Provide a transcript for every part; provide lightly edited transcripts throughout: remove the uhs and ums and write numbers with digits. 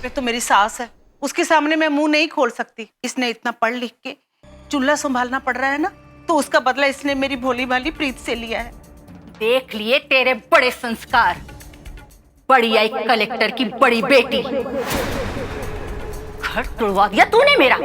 ये तो मेरी सास है, उसके सामने मैं मुंह नहीं खोल सकती। इसने इतना पढ़ लिख के चूल्हा संभालना पड़ रहा है ना, तो उसका बदला इसने मेरी भोली भाली प्रीत से लिया है। देख लिए तेरे बड़े संस्कार। बड़ी आई कलेक्टर की बड़ी बेटी, घर तोड़वा दिया तूने मेरा।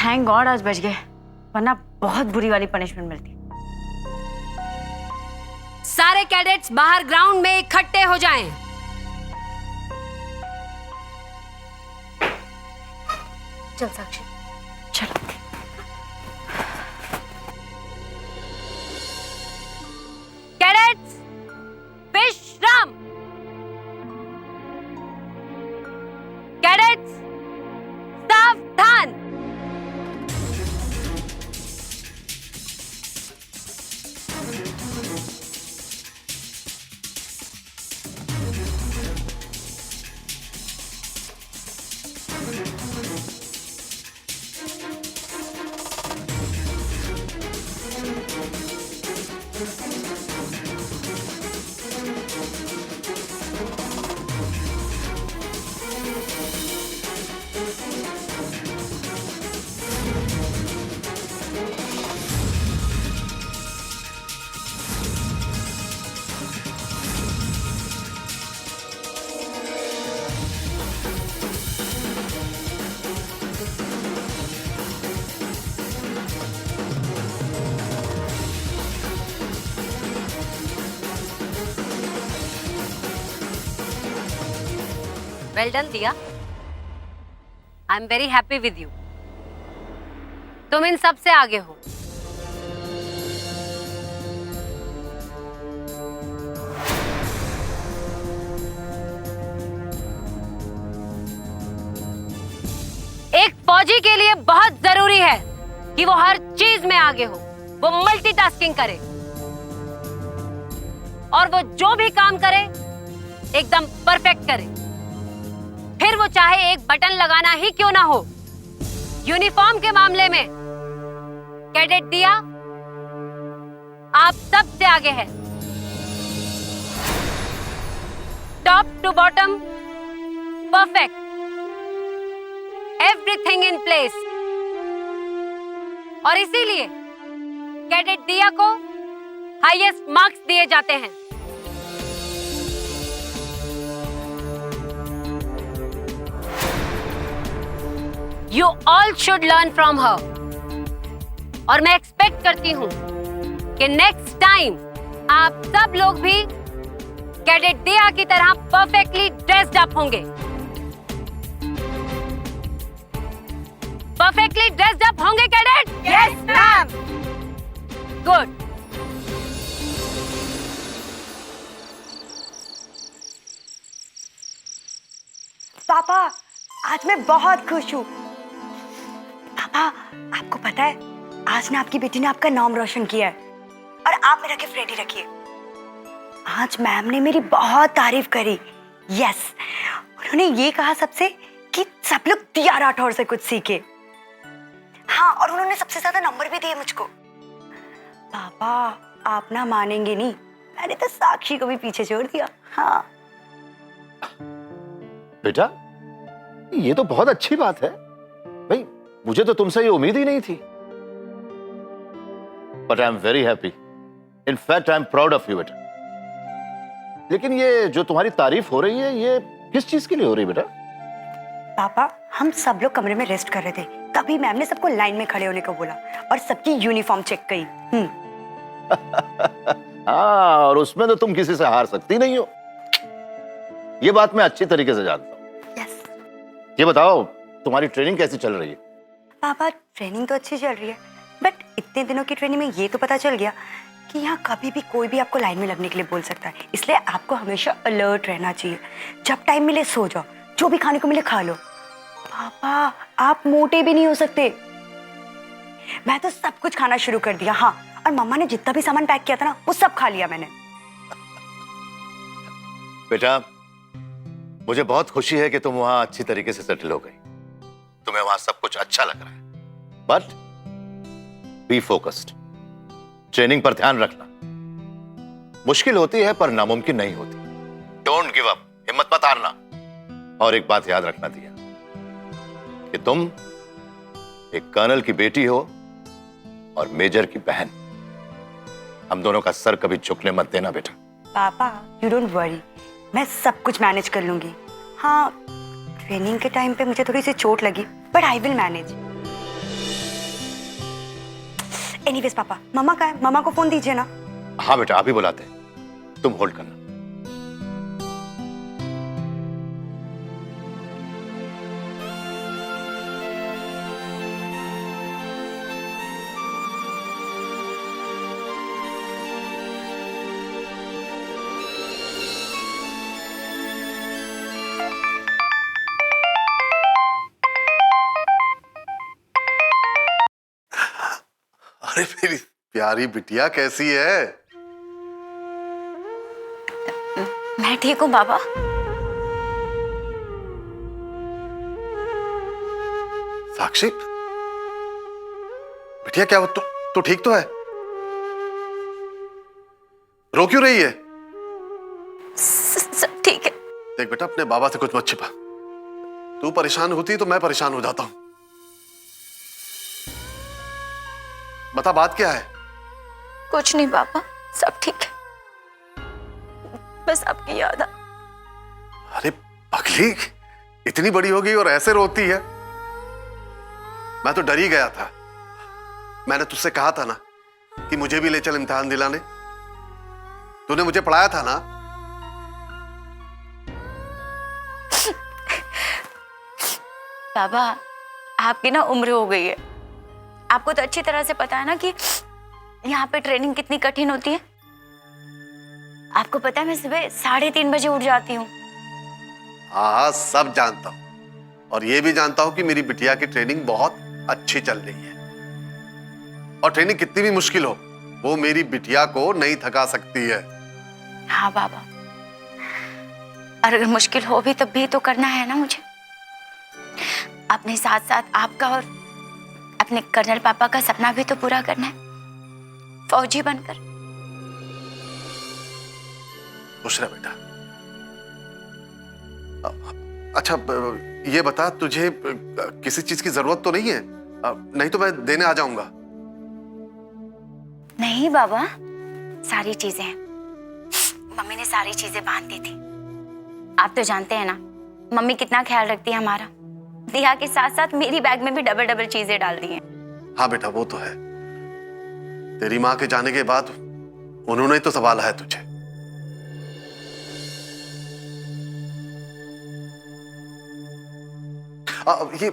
थैंक गॉड आज बच गए, वरना बहुत बुरी वाली पनिशमेंट मिलती। सारे कैडेट्स बाहर ग्राउंड में इकट्ठे हो जाएं। चल साक्षी, चलो। कैडेट्स विश्राम। कैडेट्स सावधान। वेल डन दिया। I am very happy with you. तुम इन सब से आगे हो। एक फौजी के लिए बहुत जरूरी है कि वो हर चीज में आगे हो, वो मल्टीटास्किंग करे और वो जो भी काम करे एकदम परफेक्ट करे, फिर वो चाहे एक बटन लगाना ही क्यों ना हो। यूनिफॉर्म के मामले में कैडेट दिया आप सबसे आगे है। Top to bottom perfect, everything in place. और इसीलिए कैडेट दिया को हाईएस्ट मार्क्स दिए जाते हैं। You all should learn from her. और मैं एक्सपेक्ट करती हूँ कि नेक्स्ट टाइम आप सब लोग भी कैडेट दिया की तरह परफेक्टली ड्रेस्ड अप होंगे। परफेक्टली ड्रेस्ड अप होंगे कैडेट? Yes ma'am. गुड। पापा, आज मैं बहुत खुश हूँ। पापा, आपको पता है आज ना आपकी बेटी ने आपका नाम रोशन किया है और आप मेरा गिफ्ट रेडी रखिए। आज मैम ने मेरी बहुत तारीफ करी। यस, उन्होंने ये कहा सबसे कि सब लोग दिया राठौर से कुछ सीखे। हाँ, और उन्होंने सबसे ज्यादा नंबर भी दिए मुझको। पापा, आप ना मानेंगे नहीं, मैंने तो साक्षी को भी पीछे छोड़ दिया। हाँ बेटा, ये तो बहुत अच्छी बात है भाई, मुझे तो तुमसे ये उम्मीद ही नहीं थी। But I am very happy, in fact I am proud of you बेटा। लेकिन ये जो तुम्हारी तारीफ हो रही है, ये किस चीज के लिए हो रही है बेटा? पापा, हम सब लोग कमरे में रेस्ट कर रहे थे, तभी मैम ने सबको लाइन में खड़े होने को बोला और सबकी यूनिफॉर्म चेक की। हाँ, और उसमें तो तुम किसी से हार सकती नहीं हो, ये बात मैं अच्छी तरीके से जानता हूँ। यस। ये बताओ, तुम्हारी ट्रेनिंग कैसी चल रही है? पापा, ट्रेनिंग तो अच्छी चल रही है, बट इतने दिनों की ट्रेनिंग में ये तो पता चल गया कि यहाँ कभी भी कोई भी आपको लाइन में लगने के लिए बोल सकता है, इसलिए आपको हमेशा अलर्ट रहना चाहिए। जब टाइम मिले सो जाओ, जो भी खाने को मिले खा लो। पापा, आप मोटे भी नहीं हो सकते। मैं तो सब कुछ खाना शुरू कर दिया। हाँ, और मम्मा ने जितना भी सामान पैक किया था ना, वो सब खा लिया मैंने। बेटा, मुझे बहुत खुशी है कि तुम वहां अच्छी तरीके से सेटल हो गई, तुम्हें वहां सब कुछ अच्छा लग रहा है। बट बी फोकस्ड, ट्रेनिंग पर ध्यान रखना। मुश्किल होती है पर नामुमकिन नहीं होती। डोंट गिव अप, हिम्मत मत हारना। और एक बात याद रखना दिया कि तुम एक कर्नल की बेटी हो और मेजर की बहन। हम दोनों का सर कभी झुकने मत देना बेटा। पापा, यू डोंट वरी, मैं सब कुछ मैनेज कर लूंगी। हाँ, ट्रेनिंग के टाइम पे मुझे थोड़ी सी चोट लगी, but I will manage. Anyways पापा, मम्मा कहाँ है? मम्मा को फोन दीजिए ना। हाँ बेटा, अभी बुलाते हैं, तुम होल्ड करना। अरे मेरी प्यारी बिटिया कैसी है? मैं ठीक हूँ बाबा। साक्षी, बिटिया क्या हो? तो ठीक तो है? रो क्यों रही है? सब ठीक है। देख बेटा, अपने बाबा से कुछ मत छिपा। तू परेशान होती तो मैं परेशान हो जाता हूं। बता, बात क्या है? कुछ नहीं बाबा, सब ठीक है, बस आपकी याद आ। अरे पगली, इतनी बड़ी हो गई और ऐसे रोती है? मैं तो डर ही गया था। मैंने तुझसे कहा था ना कि मुझे भी ले चल इम्तिहान दिलाने। तूने मुझे पढ़ाया था ना। बाबा, आपकी ना उम्र हो गई है, आपको तो अच्छी तरह से पता है ना कि यहाँ पे ट्रेनिंग कितनी कठिन होती है। आपको पता है मैं सुबह 3:30 बजे उठ जाती हूँ। हाँ, सब जानता हूं, और ये भी जानता हूं कि मेरी बिटिया की ट्रेनिंग बहुत अच्छी चल रही है। और ट्रेनिंग कितनी भी मुश्किल हो, वो मेरी बिटिया को नहीं थका सकती है। हाँ बाबा, और अगर मुश्किल हो भी तब भी तो करना है ना मुझे। अपने साथ साथ आपका और अपने कर्नल पापा का सपना भी तो पूरा करना है, फौजी बनकर। खुश रह बेटा। अच्छा, ये बता, तुझे किसी चीज की जरूरत तो नहीं है? नहीं तो मैं देने आ जाऊंगा। नहीं बाबा, सारी चीजें हैं। मम्मी ने सारी चीजें बांध दी थी। आप तो जानते हैं ना मम्मी कितना ख्याल रखती है हमारा। दिया के साथ साथ मेरी बैग में भी डबल डबल चीजें डाल दी हैं। हाँ बेटा, वो तो है। तेरी माँ के जाने के बाद उन्होंने तो संभाला है तुझे। ये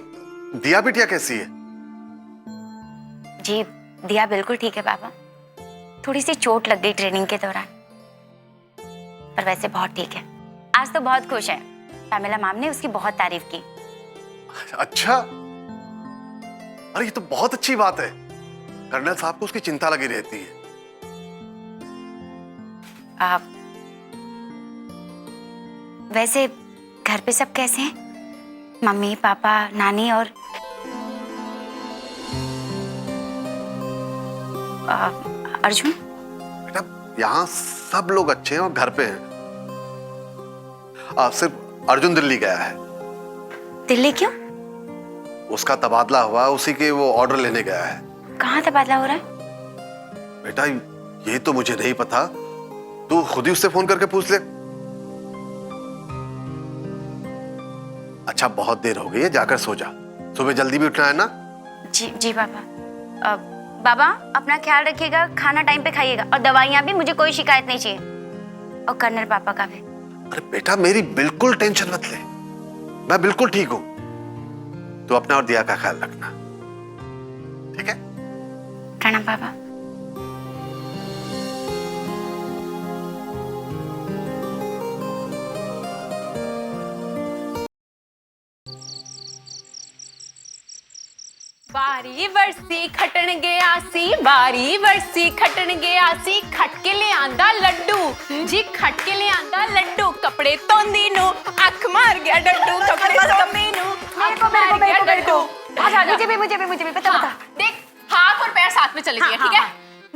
दिया बिटिया कैसी है? जी, दिया बिल्कुल ठीक है बाबा। थोड़ी सी चोट लग गई ट्रेनिंग के दौरान, पर वैसे बहुत ठीक है। आज तो बहुत खुश है। पामेला मैम ने उसकी बहुत तारीफ की। अच्छा, अरे ये तो बहुत अच्छी बात है। कर्नल साहब को उसकी चिंता लगी रहती है। आप वैसे घर पे सब कैसे हैं? मम्मी, पापा, नानी और अर्जुन? बेटा, यहाँ सब लोग अच्छे हैं और घर पे हैं। सिर्फ अर्जुन दिल्ली गया है। दिल्ली क्यों? उसका तबादला हुआ, उसी के वो ऑर्डर लेने गया है। कहाँ तबादला हो रहा है? बेटा ये तो मुझे नहीं पता, तू खुद ही उससे फोन करके पूछ ले। अच्छा बहुत देर हो गई है, जाकर सो जा, सुबह जल्दी भी उठना है ना। जी जी पापा। बाबा अपना ख्याल रखिएगा, खाना टाइम पे खाइएगा और दवाइयाँ भी, मुझे कोई शिकायत नहीं चाहिए, और कर्नल पापा का भी। अरे बेटा मेरी बिल्कुल टेंशन मत ले, मैं बिल्कुल ठीक हूं। तू अपना और दिया का ख्याल रखना, ठीक है? प्रणाम पापा। बारी वर्सी खटन गया सी, बारी वर्सी खटन गया सी, खट के ले आंदा लड्डू जी, खट के ले आंदा लड्डू, कपड़े तोंदी नु अख मार गया डड्डू, कपड़े तोंदी नु अख मार गया डड्डू। मुझे भी बता बता। देख हाथ और पैर साथ में चले दिए, ठीक है?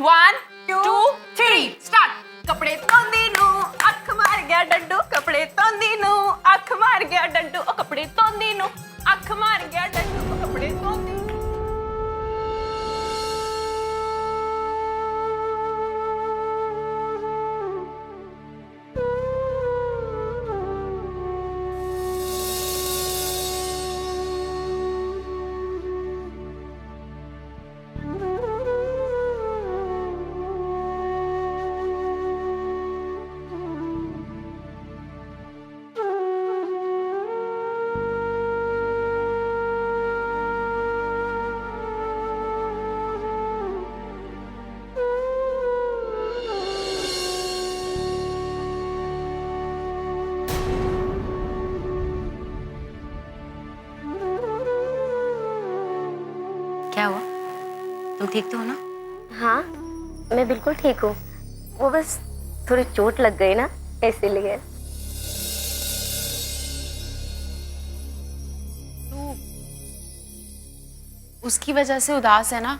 1 2 3 स्टार्ट। कपड़े तोंदी नु अख मार गया डड्डू, कपड़े तोंदी नु अख मार गया डड्डू, ओ कपड़े तोंदी नु अख मार गया डड्डू, ओ कपड़े तोंदी। क्या हुआ? तुम ठीक तो हो ना? हाँ मैं बिल्कुल ठीक हूँ, वो बस थोड़ी चोट लग गई ना इसीलिए। तू उसकी वजह से उदास है ना?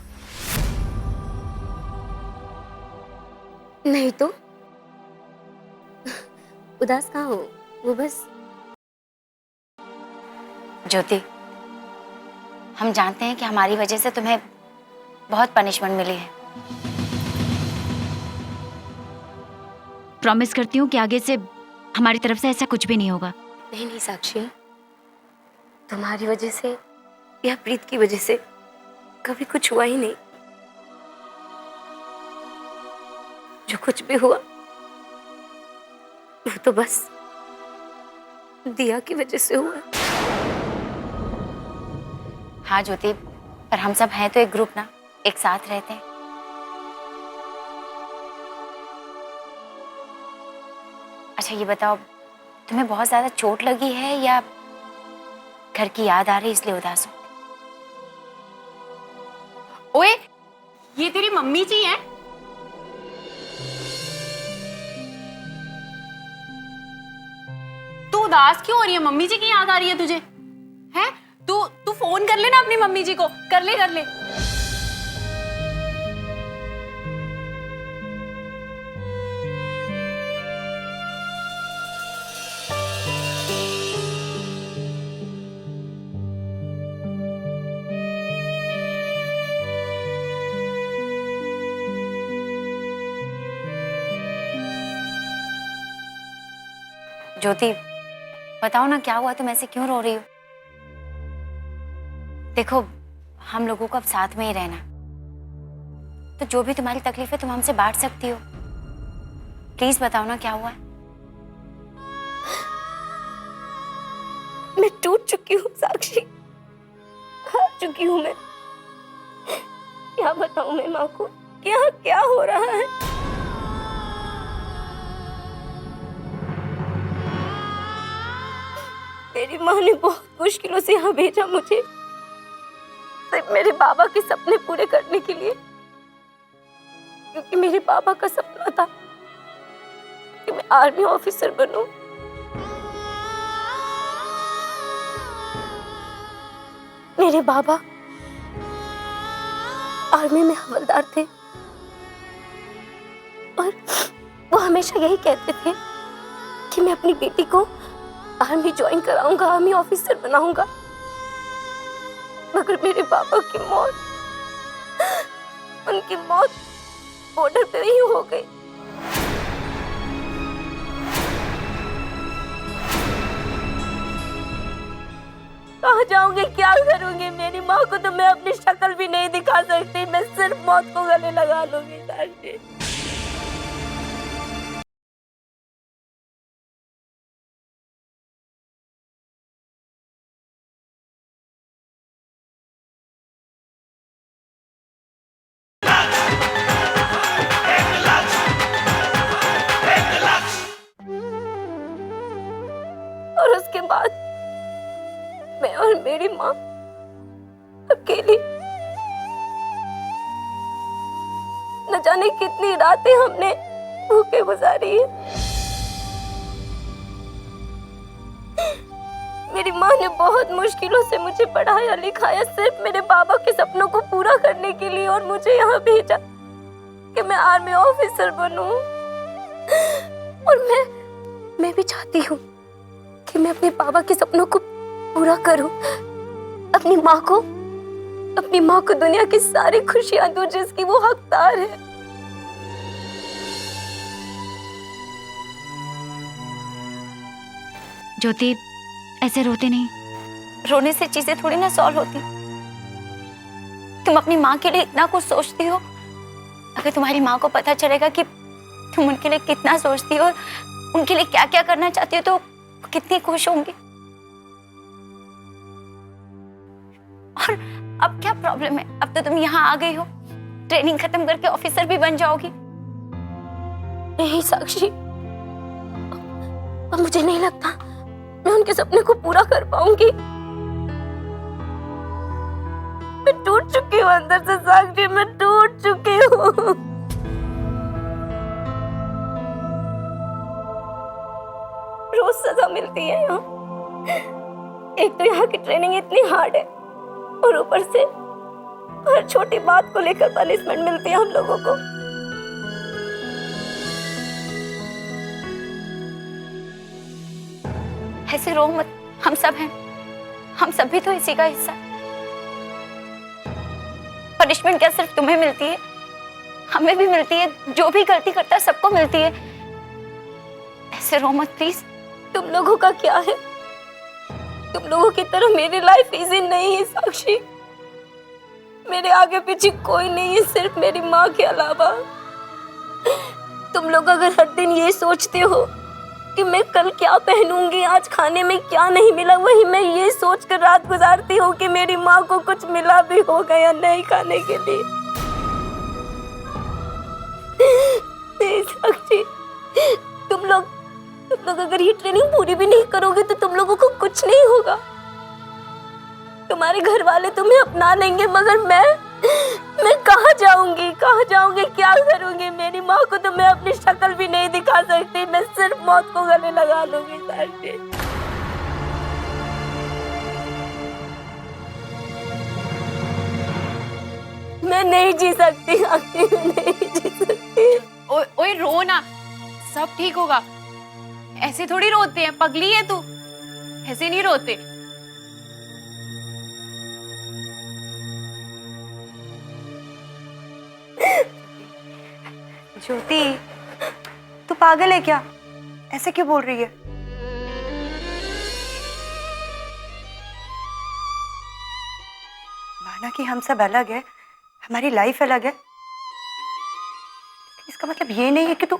नहीं तो उदास कहाँ हूँ, वो बस। ज्योति, हम जानते हैं कि हमारी वजह से तुम्हें बहुत पनिशमेंट मिली है। प्रॉमिस करती हूँ कि आगे से हमारी तरफ से ऐसा कुछ भी नहीं होगा। नहीं नहीं साक्षी, तुम्हारी वजह से या प्रीत की वजह से कभी कुछ हुआ ही नहीं। जो कुछ भी हुआ वो तो बस दिया की वजह से हुआ। हाँ ज्योति, पर हम सब हैं तो एक ग्रुप ना, एक साथ रहते हैं। अच्छा ये बताओ, तुम्हें बहुत ज्यादा चोट लगी है या घर की याद आ रही इसलिए उदास हो? ओए ये तेरी मम्मी जी हैं? तू उदास क्यों हो रही है? मम्मी जी की याद आ रही है तुझे? हैं? तू फोन कर ले ना अपनी मम्मी जी को, कर ले। ज्योति बताओ ना क्या हुआ, तुम ऐसे क्यों रो रही हो? देखो हम लोगों को अब साथ में ही रहना, तो जो भी तुम्हारी तकलीफ है तुम हमसे बांट सकती हो। प्लीज बताओ ना क्या हुआ है। मैं टूट चुकी हूँ साक्षी, हार चुकी हूँ मैं। क्या बताऊं मैं माँ को, यहाँ क्या हो रहा है? मेरी माँ ने बहुत मुश्किलों से यहाँ भेजा मुझे, सिर्फ मेरे बाबा के सपने पूरे करने के लिए, क्योंकि मेरे बाबा का सपना था कि मैं आर्मी ऑफिसर बनूं। मेरे बाबा आर्मी में हवलदार थे और वो हमेशा यही कहते थे कि मैं अपनी बेटी को आर्मी ज्वाइन कराऊंगा, आर्मी ऑफिसर बनाऊंगा। मगर मेरे पापा की मौत, उनकी मौत बॉर्डर पे ही हो गई। कहाँ जाऊंगी, क्या करूंगी? मेरी माँ को तो मैं अपनी शक्ल भी नहीं दिखा सकती, मैं सिर्फ मौत को गले लगा लूंगी साक्षी। और उसके बाद मैं और मेरी माँ अकेली, न जाने कितनी रातें हमने भूखे गुजारी है। मेरी माँ ने बहुत मुश्किलों से मुझे पढ़ाया लिखाया, सिर्फ मेरे बाबा के सपनों को पूरा करने के लिए, और मुझे यहाँ भेजा कि मैं आर्मी ऑफिसर बनूं। और मैं भी चाहती हूँ कि मैं अपने बाबा के सपनों को पूरा करूं, अपनी माँ को दुनिया की सारी खुशियां दूं जिसकी वो हकदार है। ज्योति, ऐसे रोते नहीं। रोने से चीजें थोड़ी ना सॉल्व होती। तुम अपनी माँ के लिए इतना कुछ सोचती हो, अगर तुम्हारी माँ को पता चलेगा कि तुम उनके लिए कितना सोचती हो और उनके लिए क्या क्या करना चाहती हो, तो कितनी खुश होंगी। और अब क्या प्रॉब्लम है? अब तो तुम यहाँ आ गई हो, ट्रेनिंग खत्म करके ऑफिसर भी बन जाओगी। नहीं साक्षी, अब मुझे नहीं लगता मैं उनके सपने को पूरा कर पाऊंगी। मैं टूट चुकी हूँ अंदर से साक्षी, मैं टूट चुकी हूँ। रोज सजा मिलती है यहाँ। एक तो यहाँ की ट्रेनिंग इतनी हार्ड है, और ऊपर से हर छोटी बात को लेकर पनिशमेंट मिलती है हम लोगों को। ऐसे रो मत, हम सब हैं, हम सब भी तो इसी का हिस्सा। पनिशमेंट क्या सिर्फ तुम्हें मिलती है, हमें भी मिलती है। जो भी गलती करता है सबको मिलती है। ऐसे रो मत प्लीज। तुम लोगों का क्या है? तुम लोगों की तरह मेरी लाइफ इजी नहीं है साक्षी। मेरे आगे पीछे कोई नहीं है सिर्फ मेरी माँ के अलावा। तुम लोग अगर हर दिन ये सोचते हो कि मैं कल क्या पहनूंगी, आज खाने में क्या नहीं मिला, वही मैं ये सोच कर रात गुजारती हूँ कि मेरी माँ को कुछ मिला भी होगा या नहीं खाने के लिए। नहीं साक्षी, तुम लोग अगर ये ट्रेनिंग पूरी भी नहीं करोगे तो तुम लोगों को कुछ नहीं होगा। तुम्हारे घर वाले तुम्हें अपना लेंगे, मगर मैं कहाँ जाऊंगी, क्या करूंगी? मेरी माँ को तो मैं अपनी शक्ल भी नहीं दिखा सकती, मैं सिर्फ मौत को गले लगा लूंगी साक्षी। मैं नहीं जी सकती, मैं नहीं जी सकती। ओए रो ना, सब ठीक होगा। ऐसे थोड़ी रोते हैं, पगली है तू, ऐसे नहीं रोते। ज्योति, तू पागल है क्या? ऐसे क्यों बोल रही है? माना कि हम सब अलग है, हमारी लाइफ अलग है, इसका मतलब ये नहीं है कि तू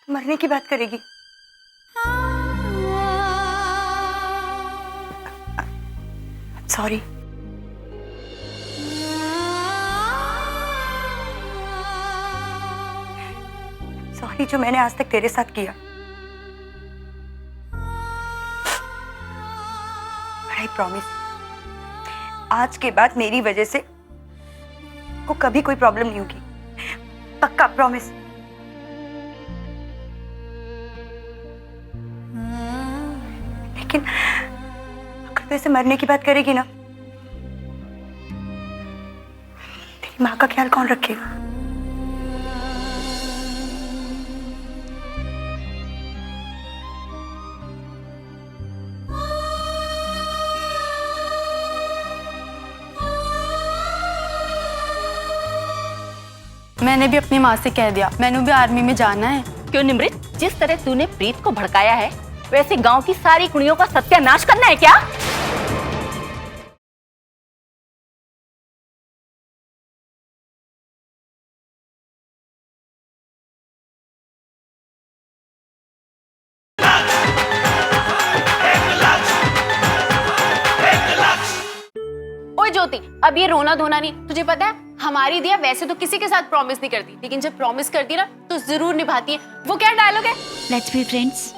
मरने की बात करेगी। सॉरी। सॉरी जो मैंने आज तक तेरे साथ किया। आई प्रॉमिस, आज के बाद मेरी वजह से को कभी कोई प्रॉब्लम नहीं होगी, पक्का प्रॉमिस। लेकिन अगर तू ऐसे मरने की बात करेगी ना, तेरी माँ का ख्याल कौन रखेगा? मैंने भी अपनी माँ से कह दिया, मैंने भी आर्मी में जाना है। क्यों निमृत, जिस तरह तूने प्रीत को भड़काया है वैसे गांव की सारी कुड़ियों का सत्यानाश करना है क्या? ओए ज्योति, अब ये रोना धोना नहीं। तुझे पता है हमारी दिया वैसे तो किसी के साथ प्रॉमिस नहीं करती, लेकिन जब प्रॉमिस करती ना तो जरूर निभाती है। वो क्या डायलॉग है? Let's be friends.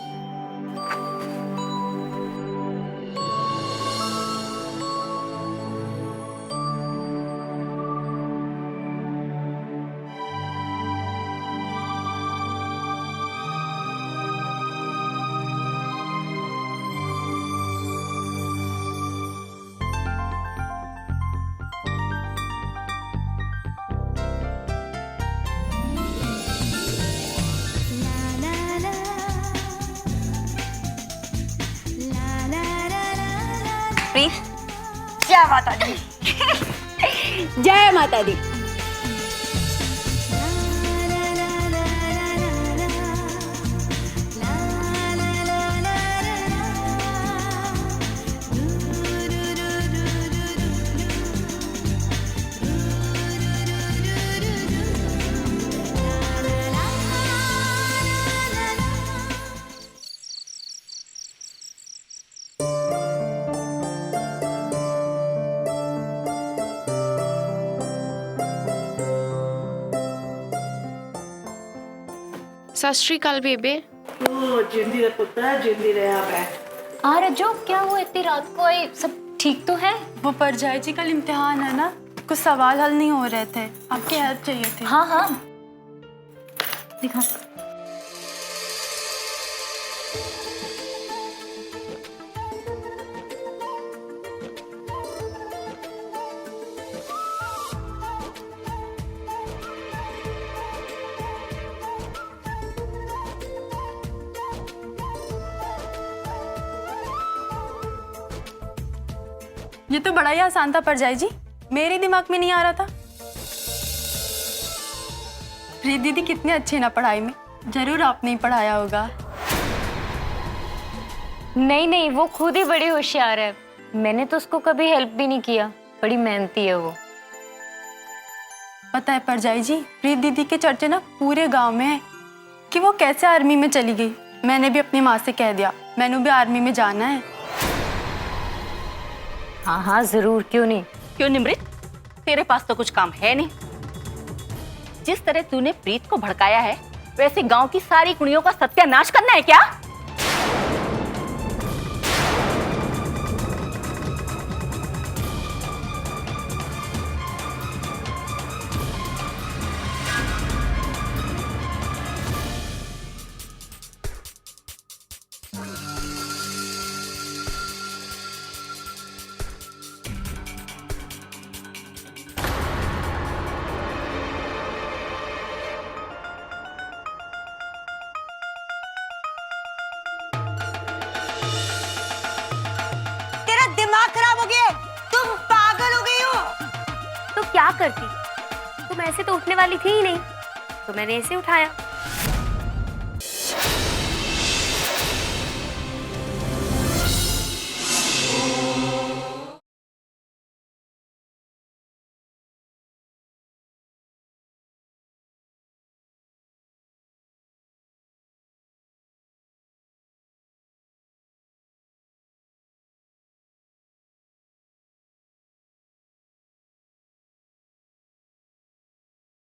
जय माता दी। जय माता दी। सत श्री अकाल बेबे। जिंदी रहे पुत्र, जिंदी रहे। आप बैठ। हाँ रज्जो, क्या हुआ इतनी रात को आई? सब ठीक तो है? वो परजाई जी, कल इम्तिहान है ना, कुछ सवाल हल नहीं हो रहे थे, आपकी हेल्प चाहिए थी। हाँ हाँ दिखा। ये तो बड़ा ही आसान था परजाई जी, मेरे दिमाग में नहीं आ रहा था। प्रीत दीदी कितनी अच्छी ना पढ़ाई में, जरूर आपने ही पढ़ाया होगा। नहीं नहीं, वो खुद ही बड़ी होशियार है, मैंने तो उसको कभी हेल्प भी नहीं किया, बड़ी मेहनती है वो। पता है परजाई जी, प्रीत दीदी के चर्चे ना पूरे गांव में है कि वो कैसे आर्मी में चली गई। मैंने भी अपनी माँ से कह दिया, मैंने भी आर्मी में जाना है। हाँ हाँ जरूर, क्यों नहीं। क्यों निमृत, तेरे पास तो कुछ काम है नहीं। जिस तरह तूने प्रीत को भड़काया है वैसे गांव की सारी कुड़ियों का सत्यानाश करना है क्या? दिमाग खराब हो गया, तुम पागल हो गई हो। तो क्या करती, तुम ऐसे तो उठने वाली थी ही नहीं, तो मैंने ऐसे उठाया।